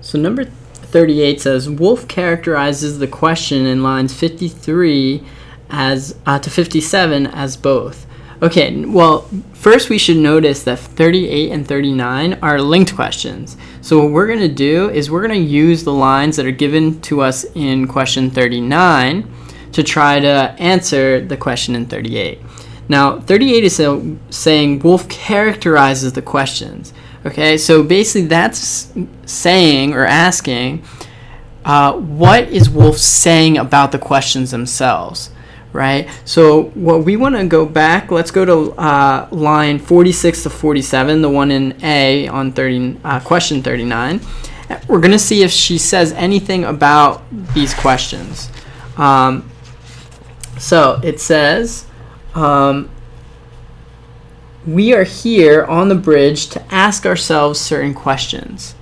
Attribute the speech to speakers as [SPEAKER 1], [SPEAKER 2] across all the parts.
[SPEAKER 1] So number 38 says, Wolf characterizes the question in lines 53 as to 57 as both. Okay, well, first we should notice that 38 and 39 are linked questions. So what we're going to do is we're going to use the lines that are given to us in question 39 to try to answer the question in 38. Now, 38 is saying Wolf characterizes the questions. Okay, so basically that's saying or asking, what is Wolf saying about the questions themselves, right? So what we want to go back, let's go to line 46 to 47, the one in A on question 39. We're going to see if she says anything about these questions. So it says, we are here on the bridge to ask ourselves certain questions.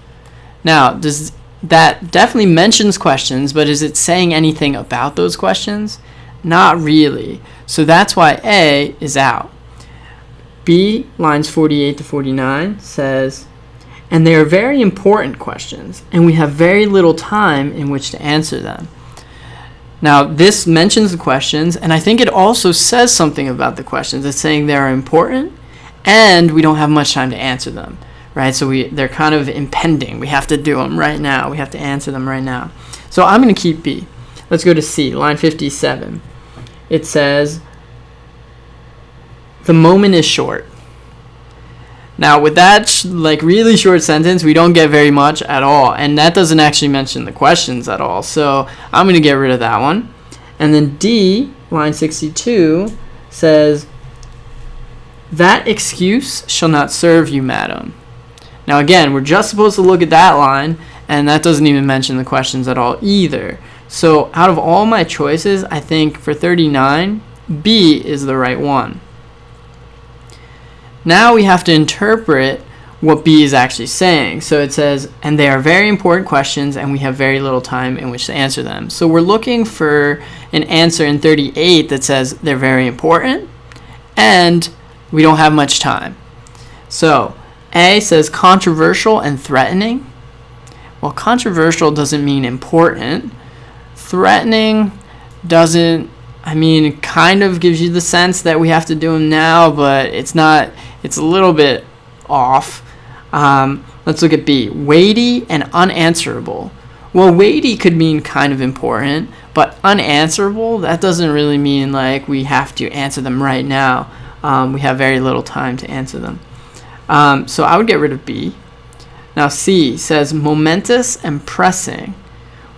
[SPEAKER 1] Now, that definitely mentions questions, but is it saying anything about those questions? Not really. So that's why A is out. B, lines 48 to 49, says, and they are very important questions, and we have very little time in which to answer them. Now, this mentions the questions, and I think it also says something about the questions. It's saying they are important, and we don't have much time to answer them, right? So they're kind of impending. We have to do them right now. We have to answer them right now. So I'm going to keep B. Let's go to C, line 57. It says, the moment is short. Now, with that really short sentence, we don't get very much at all, and that doesn't actually mention the questions at all. So I'm going to get rid of that one. And then D, line 62, says, that excuse shall not serve you, madam. Now, again, we're just supposed to look at that line, and that doesn't even mention the questions at all either. So out of all my choices, I think for 39, B is the right one. Now we have to interpret what B is actually saying. So it says, and they are very important questions, and we have very little time in which to answer them. So we're looking for an answer in 38 that says they're very important, and we don't have much time. So A says controversial and threatening. Well, controversial doesn't mean important. Threatening doesn't, kind of gives you the sense that we have to do them now, but it's not, it's a little bit off. Let's look at B. Weighty and unanswerable. Well, weighty could mean kind of important, but unanswerable, that doesn't really mean like we have to answer them right now. We have very little time to answer them. So I would get rid of B. Now C says momentous and pressing.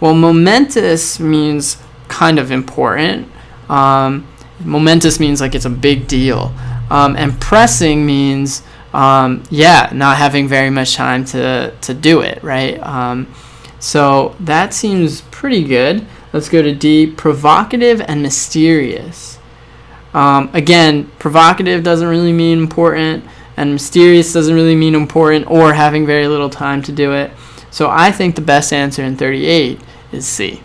[SPEAKER 1] Well, momentous means kind of important. Momentous means like it's a big deal. And pressing means, not having very much time to do it, right? So that seems pretty good. Let's go to D, provocative and mysterious. Again, provocative doesn't really mean important, and mysterious doesn't really mean important or having very little time to do it. So I think the best answer in 38 is C.